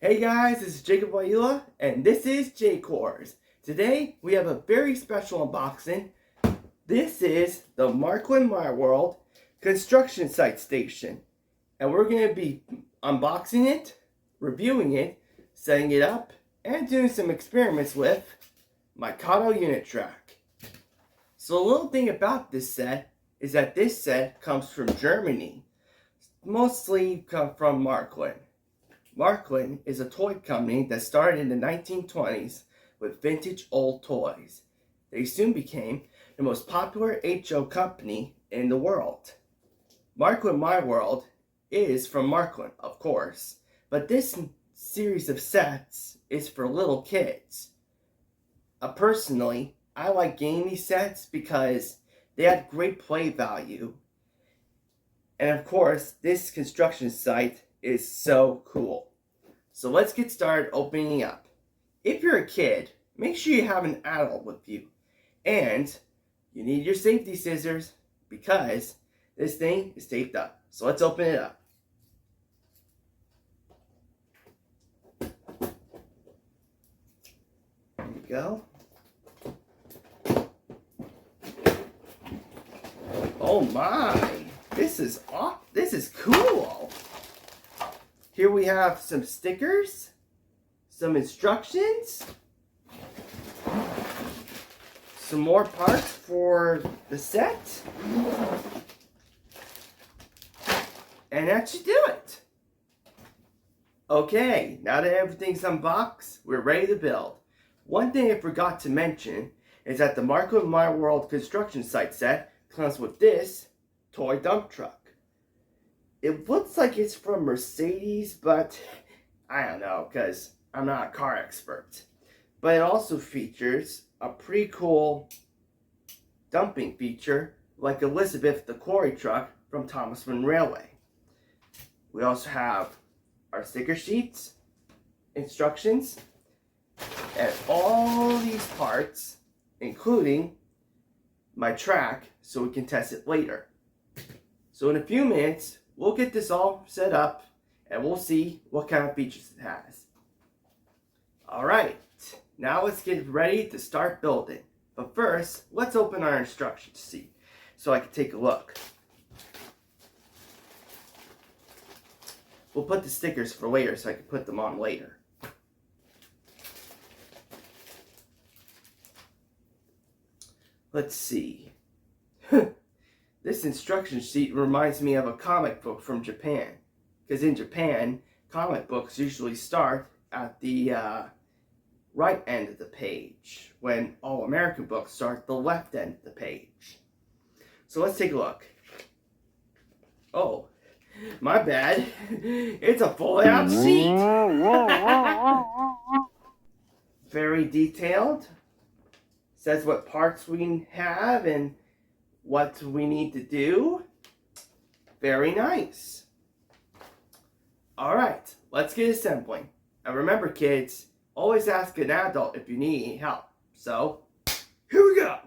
Hey guys, this is Jacob Waila, and this is J-Cores. Today, we have a very special unboxing. This is the Marklin My World construction site station. And we're going to be unboxing it, reviewing it, setting it up, and doing some experiments with my Kato unit track. So a little thing about this set is that this set comes from Germany. Mostly come from Marklin. Marklin is a toy company that started in the 1920s with vintage old toys. They soon became the most popular HO company in the world. Marklin My World is from Marklin, of course, but this series of sets is for little kids. Personally, I like getting these sets because they had great play value. And of course, this construction site is so cool. So let's get started opening up. If you're a kid, make sure you have an adult with you. And you need your safety scissors because this thing is taped up. So let's open it up. There we go. Oh my! This is cool. Here we have some stickers, some instructions, some more parts for the set, and that should do it. Okay, now that everything's unboxed, we're ready to build. One thing I forgot to mention is that the Marklin My World construction site set comes with this toy dump truck. It looks like it's from Mercedes, but I don't know because I'm not a car expert. But it also features a pretty cool dumping feature like Elizabeth the quarry truck from Thomasman Railway. We also have our sticker sheets, instructions, and all these parts, including my track, so we can test it later. So in a few minutes, we'll get this all set up and we'll see what kind of features it has. Alright, now let's get ready to start building. But first, let's open our instruction sheet so I can take a look. We'll put the stickers for later so I can put them on later. Let's see. This instruction sheet reminds me of a comic book from Japan. Because in Japan, comic books usually start at the right end of the page, when all American books start at the left end of the page. So let's take a look. Oh, my bad. It's a fold-out sheet. Very detailed. Says what parts we have and what we need to do. Very nice. Alright, let's get assembling. And remember kids, always ask an adult if you need any help. So, here we go!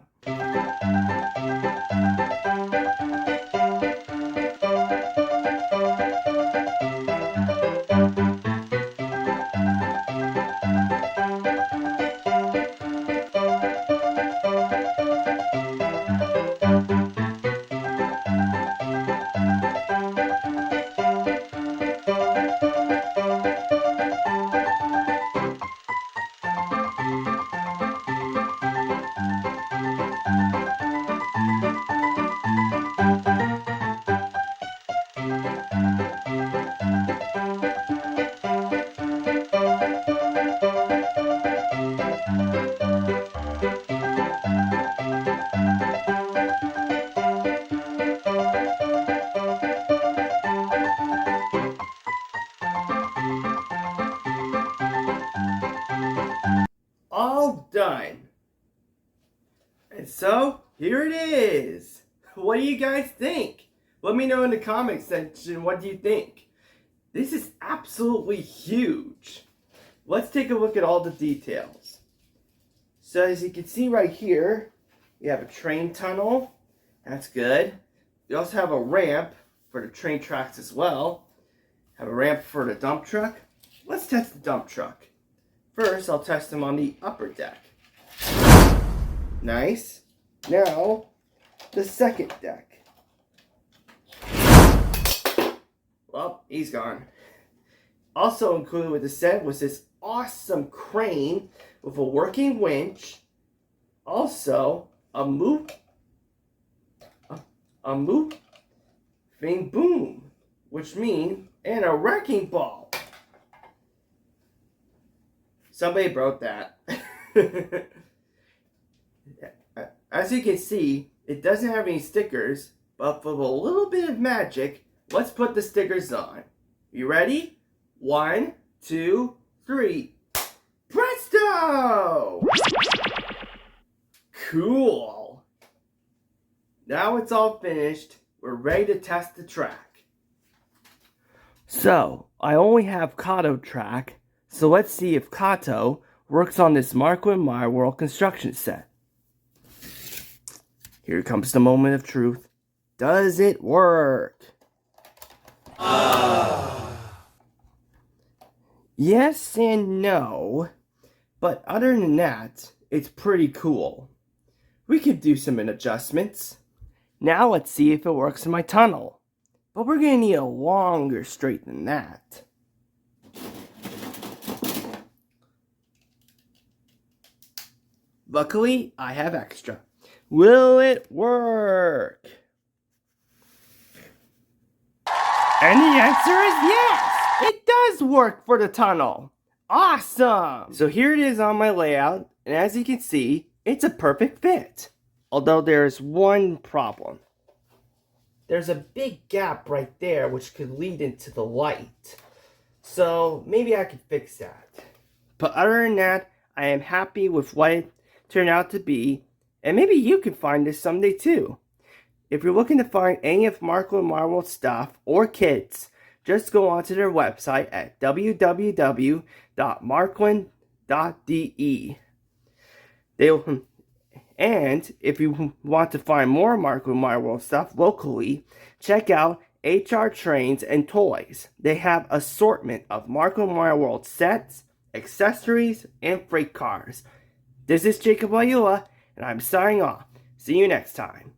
All done. And so, here it is. What do you guys think? Let me know in the comments section, what do you think? This is absolutely huge. Let's take a look at all the details. So as you can see right here, we have a train tunnel. That's good. We also have a ramp for the train tracks as well. Have a ramp for the dump truck. let's test the dump truck. First, I'll test them on the upper deck. Nice. Now, the second deck. Well, he's gone. Also included with the set was this awesome crane with a working winch. Also, a moving boom, which means, and a wrecking ball. Somebody broke that. As you can see, it doesn't have any stickers, but with a little bit of magic, let's put the stickers on. You ready? 1, 2, 3. Presto! Cool. Now it's all finished. We're ready to test the track. So, I only have Kato track, so let's see if Kato works on this Marklin My World construction set. Here comes the moment of truth. Does it work? Yes and no, but other than that, it's pretty cool. We could do some adjustments. Now let's see if it works in my tunnel. But we're going to need a longer straight than that. Luckily, I have extra. Will it work? And the answer is yes! It does work for the tunnel. Awesome! So here it is on my layout, and as you can see, it's a perfect fit. Although there's one problem. There's a big gap right there which could lead into the light. So maybe I could fix that. But other than that, I am happy with what it turned out to be. And maybe you can find this someday too. If you're looking to find any of Marklin My World stuff or kits, just go onto their website at www.marklin.de. And if you want to find more Marklin My World stuff locally, check out HR Trains and Toys. They have assortment of Marklin My World sets, accessories, and freight cars. This is Jacob Ayula, and I'm signing off. See you next time.